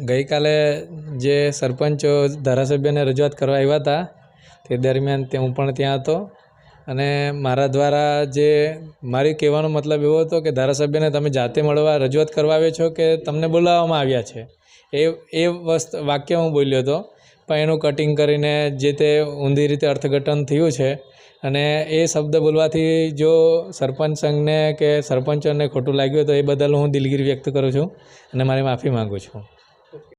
गई काले जे सरपंचो धारासभ्य ने रजूआत करवा आव्या हता ते दरमियान हूँ पण त्यां हतो अने मारा द्वारा जे मारी कहेवानो मतलब एवो हतो के धारासभ्यने तमे जाते मळवा रजूआत करवा आव्या छो के तमने बोलाववामां आव्या छे ए वाक्य हूँ बोल्यो हतो पण एनुं कटिंग करीने जे ते ऊंधी रीते अर्थघटन थयुं छे अने ए शब्द बोलवाथी जो सरपंच संघने के सरपंचोने खोटुं लाग्युं तो ए बदल हूँ दिलगीरी व्यक्त करूँ छूँ अने मारी माफ़ी मांगू छूँ।